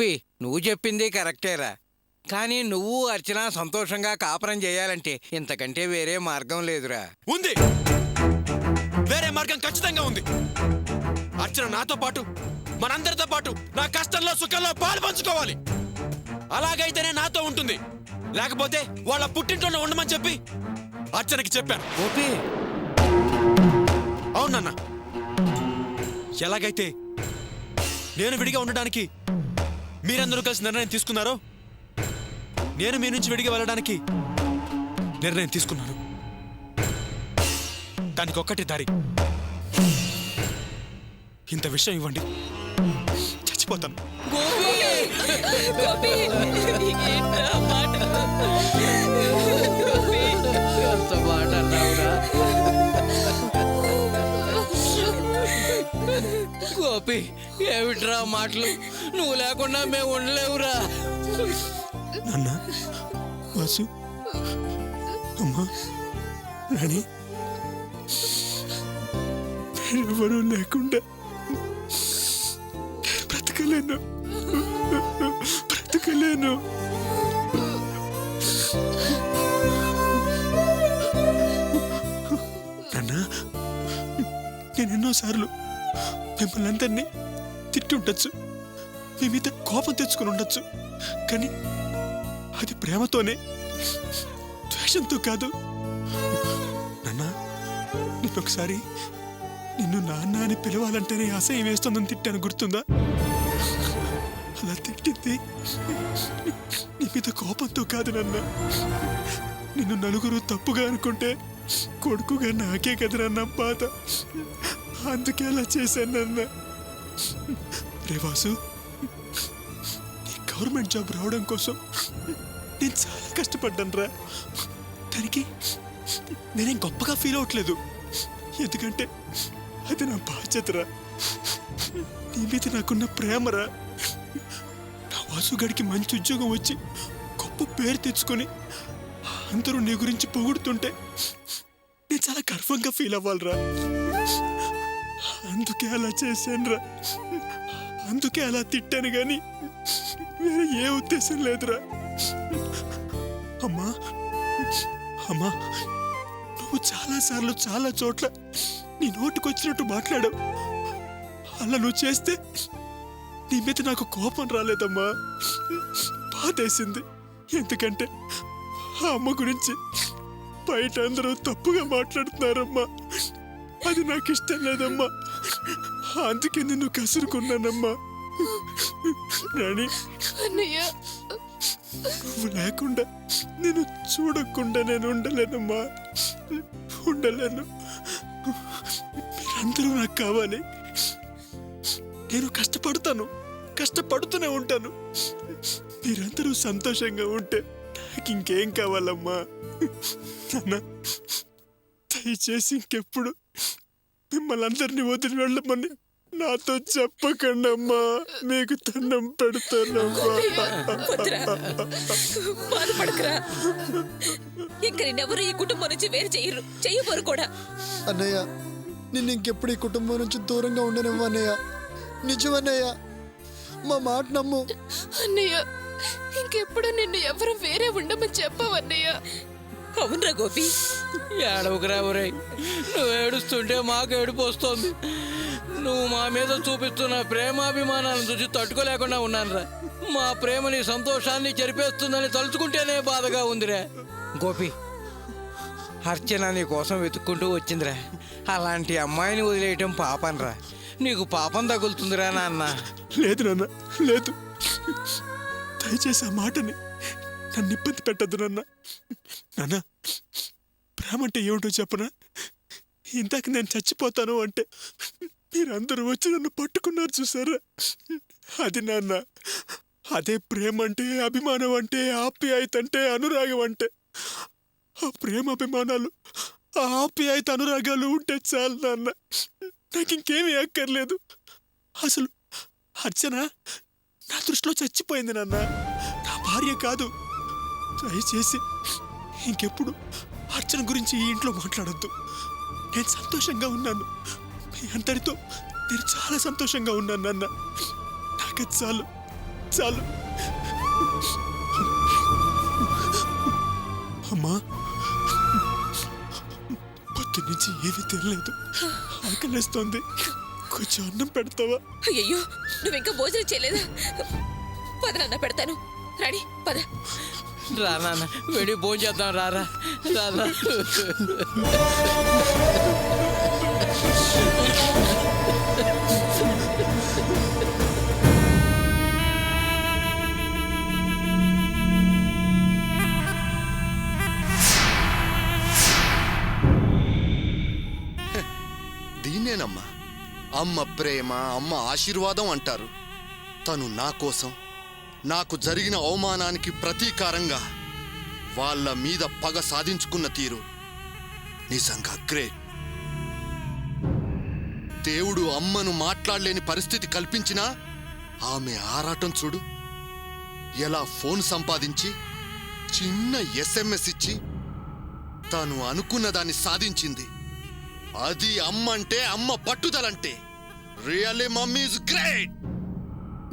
గోపి, నువ్వు చెప్పింది కరెక్టేరా. కానీ నువ్వు అర్చన సంతోషంగా కాపురం చేయాలంటే ఇంతకంటే వేరే మార్గం లేదురా. ఉంది, వేరే మార్గం ఖచ్చితంగా ఉంది. అర్చన నాతో పాటు, మనందరితో పాటు నా కష్టంలో సుఖంలో పాలు పంచుకోవాలి. అలాగైతేనే నాతో ఉంటుంది. లేకపోతే వాళ్ళ పుట్టింట్లోనే ఉండమని చెప్పి అర్చనకి చెప్పాను. గోపి, అవునన్నా, ఎలాగైతే నేను విడిగా ఉండడానికి మీరందరూ కలిసి నిర్ణయం తీసుకున్నారో, నేను మీ నుంచి విడిగా వెళ్ళడానికి నిర్ణయం తీసుకున్నాను. దానికి ఒక్కటే దారి, ఇంత విషయం ఇవ్వండి, చచ్చిపోతాను. గోపి, ఏమిట్రా మాటలు? నువ్వు లేకుండా మేము ఉండలేవురా. నాన్న, వాసు, అమ్మా, రాణి, ఎవరూ లేకుండా బ్రతకలేను. నాన్న, నేను ఎన్నోసార్లు మిమ్మల్ని అందరినీ తిట్టి ఉండొచ్చు, మీ మీద కోపం తెచ్చుకుని ఉండొచ్చు. కానీ అది ప్రేమతోనే, ద్వేషంతో కాదు. నాన్న, నిన్నొకసారి నిన్ను నాన్న అని పిలవాలంటేనే అసహ్యం వేస్తుందని తిట్టాను, గుర్తుందా? అలా తిట్టింది నీ మీద కోపంతో కాదు నాన్న. నిన్ను నలుగురు తప్పుగా అనుకుంటే కొడుకుగా నాకే కదరన్న బాధ. అందుకే అలా చేశాను నాన్న. రేవాసు, నీ గవర్నమెంట్ జాబ్ రావడం కోసం నేను చాలా కష్టపడ్డాను రా. దానికి నేనేం గొప్పగా ఫీల్ అవ్వట్లేదు, ఎందుకంటే అది నా బాధ్యతరా. నీ మీద నాకున్న ప్రేమరా. నా వాసుగాడికి మంచి ఉద్యోగం వచ్చి గొప్ప పేరు తెచ్చుకొని అందరూ నీ గురించి పొగుడుతుంటే నేను చాలా గర్వంగా ఫీల్ అవ్వాలిరా. అందుకే అలా చేశానురా, అందుకే అలా తిట్టాను, కానీ వేరే ఏ ఉద్దేశం లేదురా. అమ్మా, అమ్మా, నువ్వు చాలాసార్లు చాలా చోట్ల నీ నోటికొచ్చినట్టు మాట్లాడావు. అలా నువ్వు చేస్తే నీ మీద నాకు కోపం రాలేదమ్మా, బాధేసింది. ఎందుకంటే ఆ అమ్మ గురించి బయట అందరూ తప్పుగా మాట్లాడుతున్నారమ్మా. అది నాకు ఇష్టం లేదమ్మా, అందుకే నిన్ను కసురుకున్నానమ్మా. రాణి, నువ్వు లేకుండా నేను చూడకుండా నేను ఉండలేనమ్మా, ఉండలేను. మీరందరూ నాకు కావాలి. నేను కష్టపడతాను, కష్టపడుతూనే ఉంటాను. మీరందరూ సంతోషంగా ఉంటే నాకు ఇంకేం కావాలమ్మా. నాన్న, దయచేసి ఇంకెప్పుడు మిమ్మల్ని అందరినీ వదిలి వెళ్ళమని నాతో చెప్పకండమ్మా, మీకు దండం పెడతానమ్మా. బాధపడకరా, ఇంక నిన్నెవరు ఈ కుటుంబం నుంచి వేరు చెయ్యబోరు కూడా. అన్నయ్య, నిన్ను ఇంకెప్పుడు ఈ కుటుంబం నుంచి దూరంగా ఉండనివ్వు అన్నయ్య. నిజమన్నయ్య, మా మాట నమ్ము. అన్నయ్య, ఇంకెప్పుడు నిన్ను ఎవరు వేరే ఉండమని చెప్పవన్నయ్య. అవునరా గోపి, ఏడవకురా ఒరేయ్. నువ్వు ఏడుస్తుంటే మాకు ఏడుపు వస్తోంది. నువ్వు మా మీద చూపిస్తున్న ప్రేమాభిమానాలను చూసి తట్టుకోలేకుండా ఉన్నానురా. మా ప్రేమని సంతోషాన్ని చెరిపేస్తుందని తలుచుకుంటేనే బాధగా ఉందిరా. గోపి, అర్చన నీ కోసం వెతుక్కుంటూ వచ్చిందిరా. అలాంటి అమ్మాయిని వదిలేయటం పాపంరా. నీకు పాపం తగులుతుందిరా నాన్న. లేదు నాన్న, లేదు. దయచేసి ఆ మాటని నన్ను ఇబ్బంది పెట్టద్దు నాన్న. నాన్న, ప్రేమ అంటే ఏమిటో చెప్పనా? ఇందాక నేను చచ్చిపోతాను అంటే మీరందరూ వచ్చి నన్ను పట్టుకున్నారు చూసారా, అది నాన్న. అదే ప్రేమ అంటే, అభిమానం అంటే, ఆప్యాయత అంటే, అనురాగం అంటే. ఆ ప్రేమ అభిమానాలు, ఆ ఆప్యాయత అనురాగాలు ఉంటే చాలు నాన్న. నాకు ఇంకేమీ అక్కర్లేదు. అసలు అర్చన నా దృష్టిలో చచ్చిపోయింది నాన్న, నా భార్య కాదు. దయచేసి ఇంకెప్పుడు అర్చన గురించి ఈ ఇంట్లో మాట్లాడొద్దు. నేను సంతోషంగా ఉన్నాను, మీ అందరితో నేను చాలా సంతోషంగా ఉన్నాను నాన్న. నాకు చాలు. చాలు. అమ్మా, పొద్దు నుంచి ఏమీ తినలేదు, ఆకలేస్తోంది. కొంచెం అన్నం పెడతావా? అయ్యయ్యో నువ్వు ఇంకా భోజనం చేయలేదా? పద నాన్న పెడతాను. రాడి పద. రా నాన్న, వెళ్ళి భోజనం చేద్దాం. రారా రారా. దీన్నేనమ్మా అమ్మ ప్రేమ, అమ్మ ఆశీర్వాదం అంటారు. తను నా కోసం, నాకు జరిగిన అవమానానికి ప్రతీకారంగా వాళ్ళ మీద పగ సాధించుకున్న తీరు నిజంగా గ్రేట్. దేవుడు అమ్మను మాట్లాడలేని పరిస్థితి కల్పించినా ఆమె ఆరాటం చూడు. ఎలా ఫోన్ సంపాదించి చిన్న SMS ఇచ్చి తాను అనుకున్న దాన్ని సాధించింది. అది అమ్మంటే, అమ్మ పట్టుదలంటే. Really mummy is great.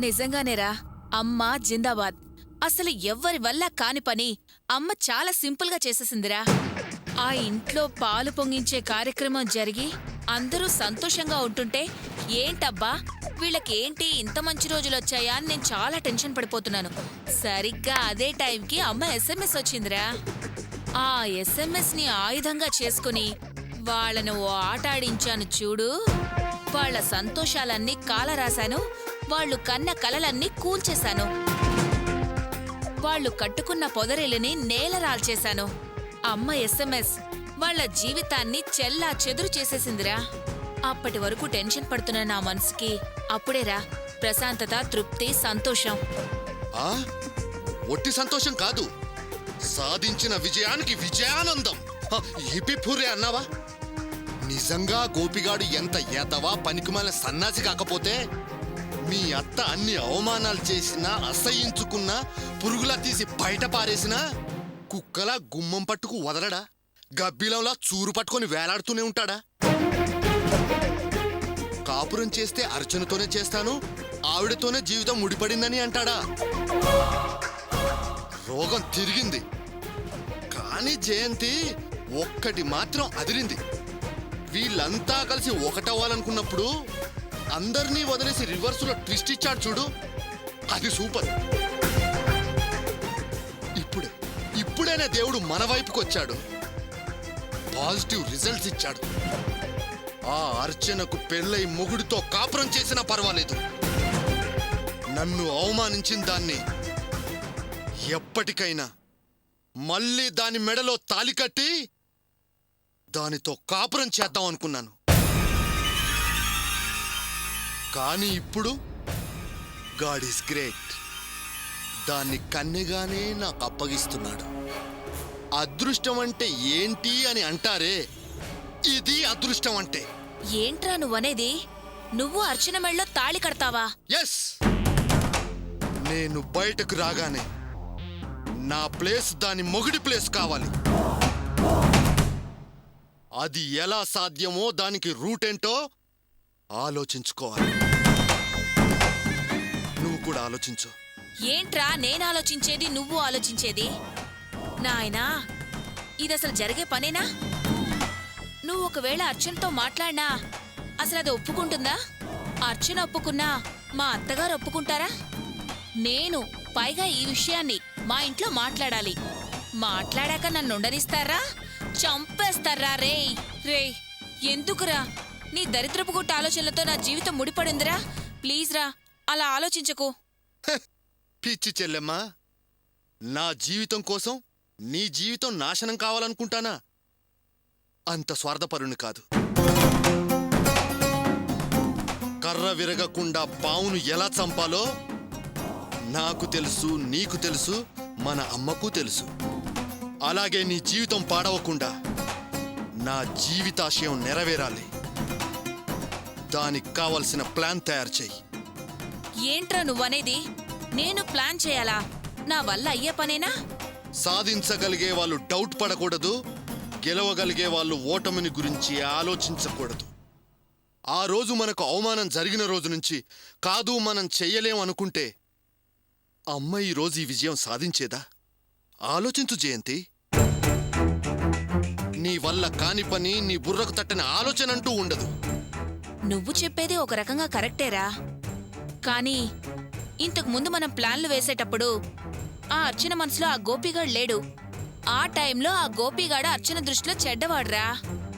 నిజంగానేరా, అమ్మ జిందాబాద్. అసలు ఎవ్వరి వల్ల కాని పని అమ్మ చాలా సింపుల్ గా చేసేసిందిరా. ఆ ఇంట్లో పాలు పొంగించే కార్యక్రమం జరిగి అందరూ సంతోషంగా ఉంటుంటే ఏంటబ్బా వీళ్ళకేంటి ఇంత మంచి రోజులొచ్చాయా అని నేను చాలా టెన్షన్ పడిపోతున్నాను. సరిగ్గా అదే టైంకి అమ్మ SMS వచ్చిందిరా. ఆ SMS ని ఆయుధంగా చేసుకుని వాళ్ళను ఓ ఆట ఆడించాను చూడు. వాళ్ళ సంతోషాలన్నీ కాలరాశాను, వాళ్ళు కన్న కలలన్నీ కూల్చేశాను, వాళ్ళు కట్టుకున్న పొదరిల్లని నేలరాల్చేశాను. అమ్మ SMS వాళ్ళ జీవితాన్ని చెల్లా చెదురు చేసేసిందిరా. అప్పటి వరకు టెన్షన్ పడుతున్న నా మనసుకి అప్పుడేరా ప్రశాంతత, తృప్తి, సంతోషం. ఆ ఒట్టి సంతోషం కాదు, సాధించిన విజయానికి విజయానందం. హిపిఫురే అన్నావా? నిజంగా గోపిగాడు ఎంత ఎదవా పనికిమాలిన సన్నాసి కాకపోతే మీ అత్త అన్ని అవమానాలు చేసినా, అసహించుకున్నా, పురుగులా తీసి బయట పారేసినా కుక్కలా గుమ్మం పట్టుకు వదలడా? గబ్బిలంలా చూరు పట్టుకొని వేలాడుతూనే ఉంటాడా? కాపురం చేస్తే అర్చనతోనే చేస్తాను, ఆవిడతోనే జీవితం ముడిపడిందని అంటాడా? రోగం తిరిగింది, కానీ జయంతి ఒక్కటి మాత్రం అదిరింది. వీళ్ళంతా కలిసి ఒకటవ్వాలనుకున్నప్పుడు అందరినీ వదిలేసి రివర్సులో ట్విస్ట్ ఇచ్చాడు చూడు, అది సూపర్. ఇప్పుడైనా దేవుడు మన వైపుకి వచ్చాడు, పాజిటివ్ రిజల్ట్స్ ఇచ్చాడు. ఆ అర్చనకు పెళ్ళై మొగుడితో కాపురం చేసినా పర్వాలేదు, నన్ను అవమానించిన దాన్ని ఎప్పటికైనా మళ్ళీ దాని మెడలో తాళి కట్టి దానితో కాపురం చేద్దాం అనుకున్నాను. కానీ ఇప్పుడు గాడ్ ఈస్ గ్రేట్, దాన్ని కన్నెగానే నాకు అప్పగిస్తున్నాడు. అదృష్టం అంటే ఏంటి అని అంటారే, ఇది అదృష్టం అంటే. ఏంట్రా నువ్వనేది? నువ్వు అర్చన మెళ్ళలో తాళి కడతావా? ఎస్, నేను బయటకు రాగానే నా ప్లేస్ దాని మొగుడి ప్లేస్ కావాలి. అది ఎలా సాధ్యమో, దానికి రూట్ ఏంటో ఆలోచించుకోవాలి. నువ్వు కూడా ఆలోచించు. ఏంట్రా నేను ఆలోచించేది, నువ్వు ఆలోచించేది? నాయనా, ఇదసలు జరిగే పనేనా? నువ్వు ఒకవేళ అర్చనతో మాట్లాడినా అసలు అది ఒప్పుకుంటుందా? అర్చన ఒప్పుకున్నా మా అత్తగారు ఒప్పుకుంటారా? నేను పైగా ఈ విషయాన్ని మా ఇంట్లో మాట్లాడాలి. మాట్లాడాక నన్ను ఉండనిస్తారా? చంపేస్తారా? రే ఎందుకురా నీ దరిద్రపు గుట్ట ఆలోచనలతో నా జీవితం ముడిపడిందిరా? ప్లీజ్ రా, అలా ఆలోచించకు. పిచ్చి చెల్లెమ్మా, నా జీవితం కోసం నీ జీవితం నాశనం కావాలనుకుంటానా? అంత స్వార్థపరుని కాదు. కర్ర విరగకుండా పావును ఎలా చంపాలో నాకు తెలుసు, నీకు తెలుసు, మన అమ్మకు తెలుసు. అలాగే నీ జీవితం పాడవకుండా నా జీవితాశయం నెరవేరాలి. దానికి కావలసిన ప్లాన్ తయారు చెయ్యి. ఏంట్రా నువ్వనేది? నేను ప్లాన్ చేయాలా? నా వల్ల అయ్యే పనేనా? సాధించగలిగే వాళ్ళు డౌట్ పడకూడదు, గెలవగలిగే వాళ్ళు ఓటమిని గురించి ఆలోచించకూడదు. ఆ రోజు మనకు అవమానం జరిగిన రోజు నుంచి కాదు మనం చెయ్యలేం అనుకుంటే అమ్మ ఈరోజు ఈ విజయం సాధించేదా? ఆలోచించు జయంతి. నీ వల్ల కాని పని, నీ బుర్రకు తట్టని ఆలోచన అంటూ ఉండదు. నువ్వు చెప్పేది ఒక రకంగా కరెక్టేరా. కానీ ఇంతకు ముందు మనం ప్లాన్లు వేసేటప్పుడు ఆ అర్చన మనసులో ఆ గోపిగాడు లేడు. ఆ టైంలో ఆ గోపిగాడు అర్చన దృష్టిలో చెడ్డవాడురా.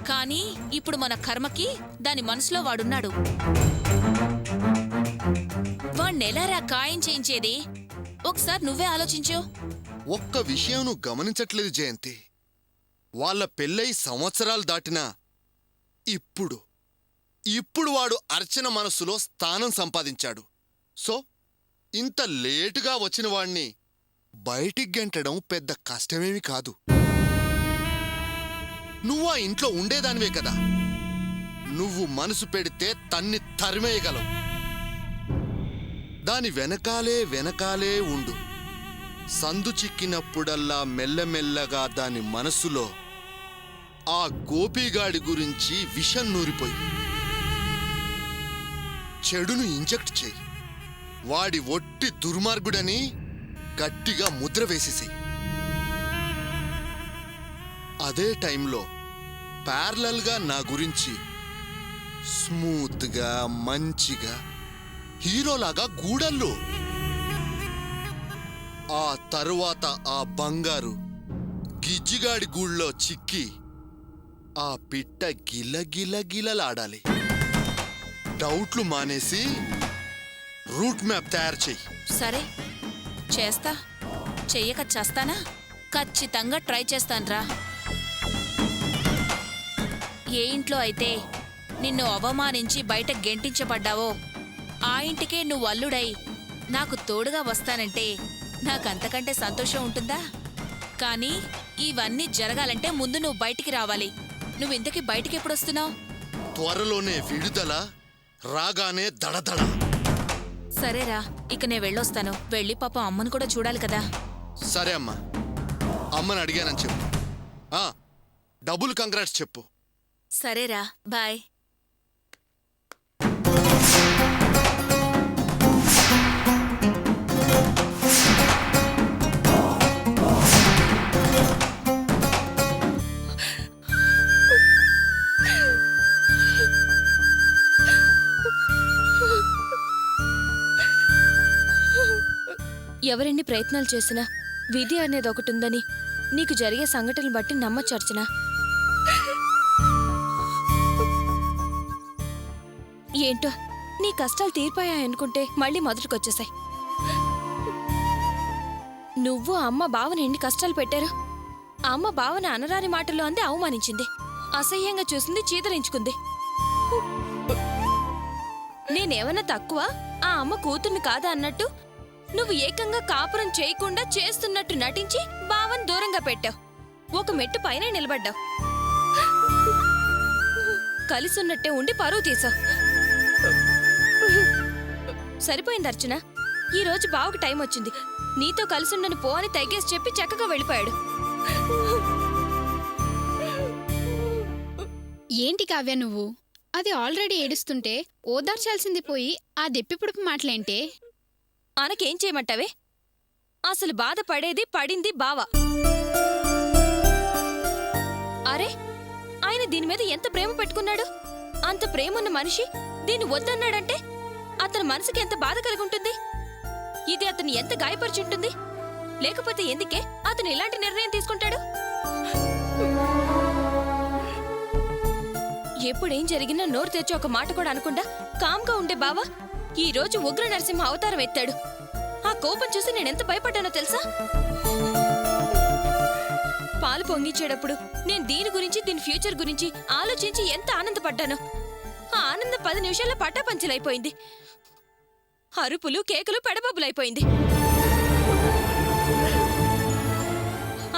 కానీ ఇప్పుడు మన కర్మకి దాని మనసులో వాడున్నాడు. వాణ్ణెలారా ఖాయం చేయించేది? ఒకసారి నువ్వే ఆలోచించు. ఒక్క విషయం నువ్వు గమనించట్లేదు జయంతి. వాళ్ళ పెళ్ళై సంవత్సరాలు దాటినా ఇప్పుడు వాడు అర్చన మనసులో స్థానం సంపాదించాడు. సో ఇంత లేటుగా వచ్చిన వాణ్ణి బయటికి గెంటడం పెద్ద కష్టమేమి కాదు. నువ్వు ఆ ఇంట్లో ఉండేదానివే కదా. నువ్వు మనసు పెడితే తన్ని తరిమేయగలవు. దాని వెనకాలే ఉండు. సందు చిక్కినప్పుడల్లా మెల్లమెల్లగా దాని మనసులో ఆ గోపిగాడి గురించి విషం నూరిపోయి చెడును ఇంజెక్ట్ చేయి. వాడి ఒట్టి దుర్మార్గుడని గట్టిగా ముద్ర వేసేసేయి. అదే టైంలో ప్యారలల్గా నా గురించి స్మూత్గా మంచిగా హీరోలాగా గూడల్లో. ఆ తరువాత ఆ బంగారు గిజ్జిగాడి గూళ్ళో చిక్కి ఆ పిట్ట గిలగిలగిలలాడాలి. డౌట్లు మానేసి రూట్ మ్యాప్ తయారు చెయ్యి. సరే చేస్తా. చెయ్యక చేస్తానా? ఖచ్చితంగా ట్రై చేస్తాన్రా. ఏ ఇంట్లో అయితే నిన్ను అవమానించి బయట గెంటించబడ్డావో ఆ ఇంటికే నువ్వు అల్లుడై నాకు తోడుగా వస్తానంటే నాకంతకంటే సంతోషం ఉంటుందా? కానీ ఇవన్నీ జరగాలంటే ముందు నువ్వు బయటికి రావాలి. నువ్వింతకీ బయటికి ఎప్పుడొస్తున్నావు? త్వరలోనే విడుదల, రాగానే దడదడ. సరేరా, ఇక నేను వెళ్ళొస్తాను. వెళ్ళి పాపం అమ్మను కూడా చూడాలి కదా. సరే అమ్మా, అమ్మని అడిగానని చెప్పు. డబుల్ కంగ్రాట్స్ చెప్పు. సరేరా, బాయ్. ఎవరెన్ని ప్రయత్నాలు చేసినా విధి అనేది ఒకటుందని నీకు జరిగే సంఘటనలు బట్టి నమ్మొచ్చు అర్చన. ఏంటో నీ కష్టాలు తీరిపోయాయనుకుంటే మళ్ళీ మొదటికొచ్చేసాయి. నువ్వు అమ్మ బావని ఎన్ని కష్టాలు పెట్టారు. అమ్మ బావని అనరాని మాటల్లో అంది, అవమానించింది, అసహ్యంగా చూసింది, చీదరించుకుంది. నేనేమన్నా తక్కువ? ఆ అమ్మ కూతుర్ని కాదా అన్నట్టు నువ్వు ఏకంగా కాపురం చేయకుండా చేస్తున్నట్టు నటించి బావని దూరంగా పెట్టావు. ఒక మెట్టు పైన నిలబడ్డావు. కలిసున్నట్టే ఉండి పరువు తీసావు. సరిపోయింది అర్చన. ఈ రోజు బావకు టైం వచ్చింది. నీతో కలిసుండని పో అని తెగేసి చెప్పి చక్కగా వెళ్ళిపోయాడు. ఏంటి కావ్య నువ్వు? అది ఆల్రెడీ ఏడుస్తుంటే ఓదార్చాల్సింది పోయి ఆ దెప్పిపుడుపు మాటలేంటే? ఆనకేం చేయమంటావే? అసలు బాధపడేది పడింది బావ. అరే, ఆయన దీని మీద ఎంత ప్రేమ పెట్టుకున్నాడు. అంత ప్రేమున్న మనిషి దీన్ని వద్దన్నాడంటే అతని మనసుకి ఎంత బాధ కలిగి ఉంటుంది. ఇది అతన్ని ఎంత గాయపరిచుంటుంది. లేకపోతే ఎందుకే అతను ఇలాంటి నిర్ణయం తీసుకుంటాడు? ఎప్పుడేం జరిగినా నోరు తెచ్చి ఒక మాట కూడా అనకుండా కామ్గా ఉండే బావ ఈ రోజు ఉగ్ర నరసింహ అవతారం ఎత్తాడు. ఆ కోపం చూసి నేనెంత భయపడ్డానో తెలుసా? పాలు పొంగిచ్చేటప్పుడు నేను దీని గురించి, దీని ఫ్యూచర్ గురించి ఆలోచించి ఎంత ఆనందపడ్డానో. ఆ ఆనందం 10 నిమిషాల్లో పటాపంచలైపోయింది. అరుపులు, కేకులు, పెడబబ్బులైపోయింది.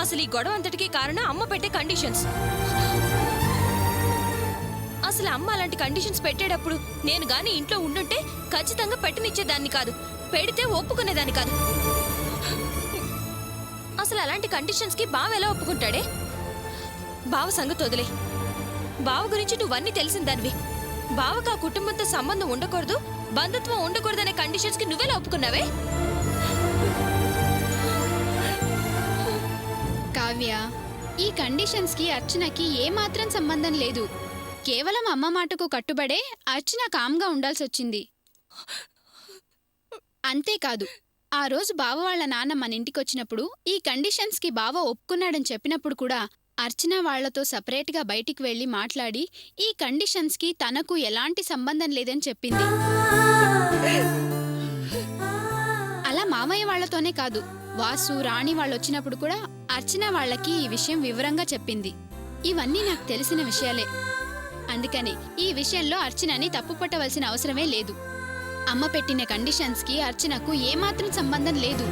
అసలు ఈ గొడవ అంతటికీ కారణం అమ్మ పెట్టే కండిషన్స్. అసలు అమ్మ అలాంటి కండిషన్స్ పెట్టేటప్పుడు నేను గాని ఇంట్లో ఉండుంటే ఖచ్చితంగా పెట్టనిచ్చేదాన్ని కాదు, పెడితే ఒప్పుకునేదాన్ని కాదు. అసలు అలాంటి కండిషన్స్ కి బావ ఎలా ఒప్పుకుంటాడే? బావ సంగతి వదిలే. బావ గురించి నువ్వన్నీ తెలిసిందానివి. బావకు ఆ కుటుంబంతో సంబంధం ఉండకూడదు, బంధుత్వం ఉండకూడదనే కండిషన్స్ కి నువ్వెలా ఒప్పుకున్నావే? కావ్య, ఈ కండిషన్స్ కి అర్చనకి ఏమాత్రం సంబంధం లేదు. కేవలం అమ్మ మాటకు కట్టుబడే అర్చన కామ్గా ఉండాల్సి వచ్చింది. అంతేకాదు, ఆ రోజు బావ వాళ్ళ నాన్న మన ఇంటికొచ్చినప్పుడు ఈ కండిషన్స్ కి బావ ఒప్పుకున్నాడని చెప్పినప్పుడు కూడా అర్చన వాళ్లతో సపరేట్గా బయటికి వెళ్లి మాట్లాడి ఈ కండిషన్స్ కి తనకు ఎలాంటి సంబంధం లేదని చెప్పింది. అలా మామయ్య వాళ్లతోనే కాదు, వాసు, రాణి వాళ్ళొచ్చినప్పుడు కూడా అర్చన వాళ్ళకి ఈ విషయం వివరంగా చెప్పింది. ఇవన్నీ నాకు తెలిసిన విషయాలే. అందుకని ఈ విషయంలో అర్చనని తప్పుపట్టవలసిన అవసరమే లేదు. అమ్మ పెట్టిన కండిషన్స్ కి అర్చనకు ఏమాత్రం సంబంధం లేదు.